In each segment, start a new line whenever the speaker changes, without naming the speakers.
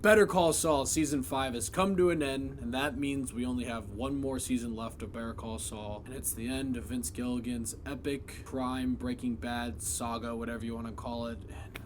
Better Call Saul Season 5 has come to an end, and that means we only have one more season left of Better Call Saul, and it's the end of Vince Gilligan's epic crime Breaking Bad saga, whatever you want to call it. And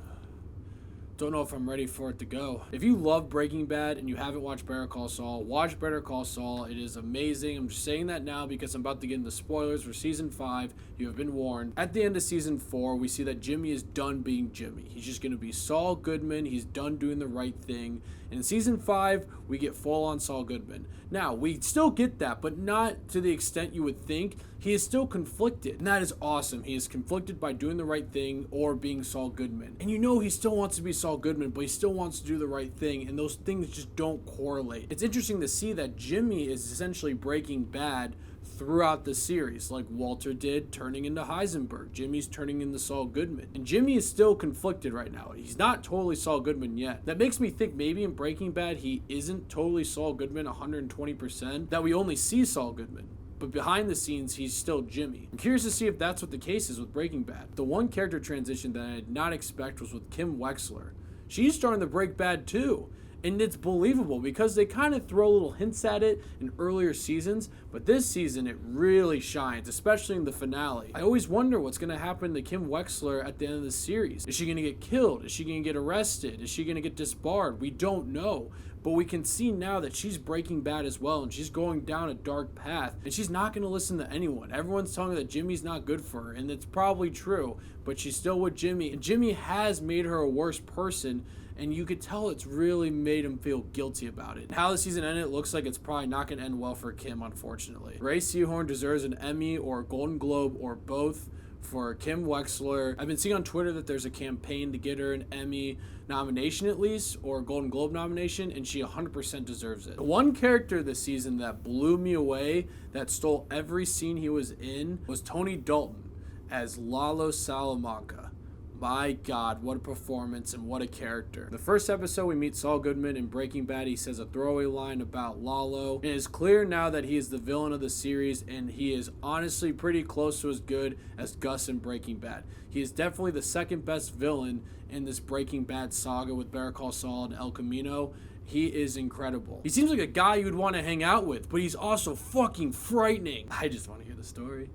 don't know if I'm ready for it to go. If you love Breaking Bad and you haven't watched Better Call Saul, watch Better Call Saul. It is amazing. I'm just saying that now because I'm about to get into spoilers for Season 5. You have been warned. At the end of Season 4, we see that Jimmy is done being Jimmy. He's just going to be Saul Goodman. He's done doing the right thing. And in Season 5, we get full-on Saul Goodman. Now, we still get that, but not to the extent you would think. He is still conflicted, and that is awesome. He is conflicted by doing the right thing or being Saul Goodman. And you know he still wants to be Saul Goodman, but he still wants to do the right thing, and those things just don't correlate. It's interesting to see that Jimmy is essentially Breaking Bad throughout the series, like Walter did, turning into Heisenberg. Jimmy's turning into Saul Goodman. And Jimmy is still conflicted right now. He's not totally Saul Goodman yet. That makes me think maybe in Breaking Bad he isn't totally Saul Goodman 120%, that we only see Saul Goodman. But behind the scenes, he's still Jimmy. I'm curious to see if that's what the case is with Breaking Bad. The one character transition that I did not expect was with Kim Wexler. She's starting to break bad too. And it's believable because they kind of throw little hints at it in earlier seasons, but this season it really shines, especially in the finale. I always wonder what's going to happen to Kim Wexler at the end of the series. Is she going to get killed? Is she going to get arrested? Is she going to get disbarred? We don't know. But we can see now that she's Breaking Bad as well, and she's going down a dark path, and she's not going to listen to anyone. Everyone's telling her that Jimmy's not good for her, and it's probably true, but she's still with Jimmy, and Jimmy has made her a worse person, and you could tell it's really made him feel guilty about it. How the season ended, it looks like it's probably not going to end well for Kim, unfortunately. Ray Seahorn deserves an Emmy or a Golden Globe or both for Kim Wexler. I've been seeing on Twitter that there's a campaign to get her an Emmy nomination at least, or a Golden Globe nomination, and she 100% deserves it. The one character this season that blew me away, that stole every scene he was in, was Tony Dalton as Lalo Salamanca. My God, what a performance and what a character. The first episode, we meet Saul Goodman in Breaking Bad. He says a throwaway line about Lalo. It is clear now that he is the villain of the series, and he is honestly pretty close to as good as Gus in Breaking Bad. He is definitely the second best villain in this Breaking Bad saga with Better Call Saul and El Camino. He is incredible. He seems like a guy you'd want to hang out with, but he's also fucking frightening. I just want to hear the story.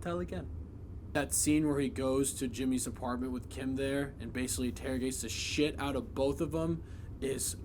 Tell again. That scene where he goes to Jimmy's apartment with Kim there and basically interrogates the shit out of both of them is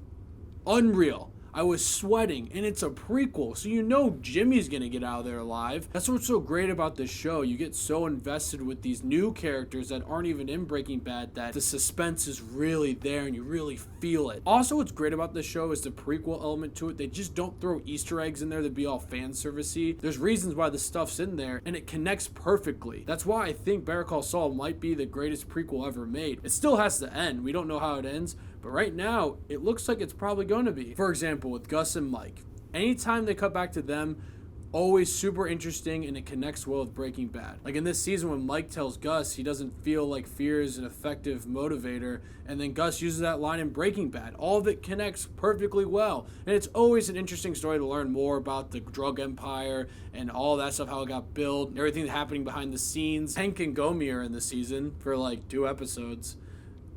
unreal. I was sweating, and it's a prequel, so you know Jimmy's gonna get out of there alive. That's what's so great about this show. You get so invested with these new characters that aren't even in Breaking Bad that the suspense is really there and you really feel it. Also, what's great about this show is the prequel element to it. They just don't throw Easter eggs in there to be all fan servicey. There's reasons why the stuff's in there, and it connects perfectly. That's why I think Better Call Saul might be the greatest prequel ever made. It still has to end. We don't know how it ends, but right now, it looks like it's probably going to be. For example, with Gus and Mike, anytime they cut back to them, always super interesting, and it connects well with Breaking Bad. Like in this season when Mike tells Gus he doesn't feel like fear is an effective motivator, and then Gus uses that line in Breaking Bad. All of it connects perfectly well, and it's always an interesting story to learn more about the drug empire and all that stuff, how it got built, everything happening behind the scenes. Hank and Gomi are in the season for like 2 episodes.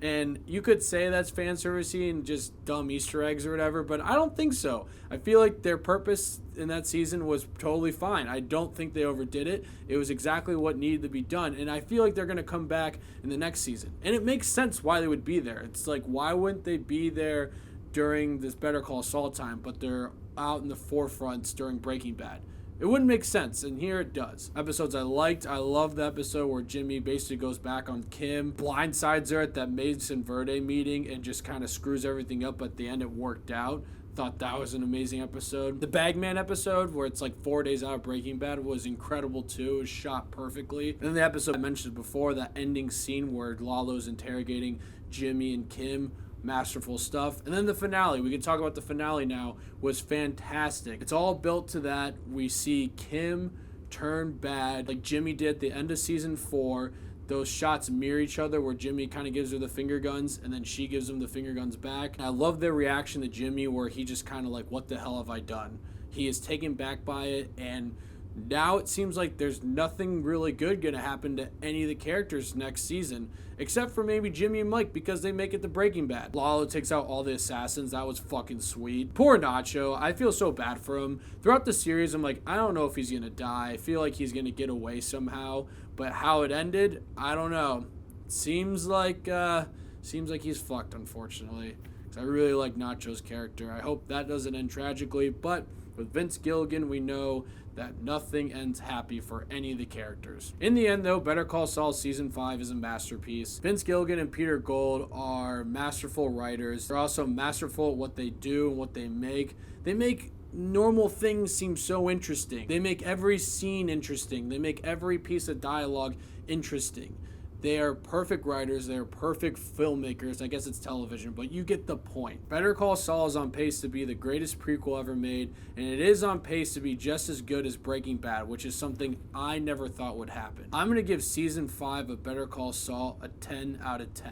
And you could say that's fan servicey and just dumb Easter eggs or whatever, but I don't think so. I feel like their purpose in that season was totally fine. I don't think they overdid it. It was exactly what needed to be done. And I feel like they're going to come back in the next season. And it makes sense why they would be there. It's like, why wouldn't they be there during this Better Call Saul time, but they're out in the forefronts during Breaking Bad? It wouldn't make sense, and here it does. Episodes I liked. I love the episode where Jimmy basically goes back on Kim, blindsides her at that Mason Verde meeting, and just kind of screws everything up. At the end, it worked out. Thought that was an amazing episode. The Bagman episode, where it's like 4 days out of Breaking Bad, was incredible too. It was shot perfectly. And then the episode I mentioned before, that ending scene where Lalo's interrogating Jimmy and Kim, masterful stuff. And then the finale, we can talk about the finale now, was fantastic. It's all built to that. We see Kim turn bad like Jimmy did at the end of season 4. Those shots mirror each other where Jimmy kind of gives her the finger guns and then she gives him the finger guns back. And I love their reaction to Jimmy where he just kind of like, what the hell have I done? He is taken back by it, and Now it seems like there's nothing really good going to happen to any of the characters next season, except for maybe Jimmy and Mike because they make it to Breaking Bad. Lalo takes out all the assassins. That was fucking sweet. Poor Nacho. I feel so bad for him. Throughout the series, I'm like, I don't know if he's going to die. I feel like he's going to get away somehow. But how it ended, I don't know. Seems like he's fucked, unfortunately. Because I really like Nacho's character. I hope that doesn't end tragically. But with Vince Gilligan, we know that nothing ends happy for any of the characters. In the end, though, Better Call Saul Season 5 is a masterpiece. Vince Gilligan and Peter Gould are masterful writers. They're also masterful at what they do and what they make. They make normal things seem so interesting. They make every scene interesting. They make every piece of dialogue interesting. They are perfect writers. They are perfect filmmakers. I guess it's television, but you get the point. Better Call Saul is on pace to be the greatest prequel ever made, and it is on pace to be just as good as Breaking Bad, which is something I never thought would happen. I'm going to give Season 5 of Better Call Saul a 10 out of 10.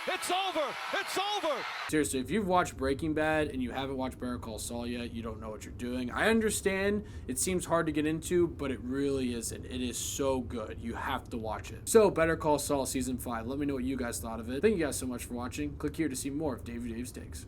It's over! It's over!
Seriously, if you've watched Breaking Bad and you haven't watched Better Call Saul yet, you don't know what you're doing. I understand it seems hard to get into, but it really isn't. It is so good. You have to watch it. So, Better Call Saul Season 5. Let me know what you guys thought of it. Thank you guys so much for watching. Click here to see more of Dave's Takes.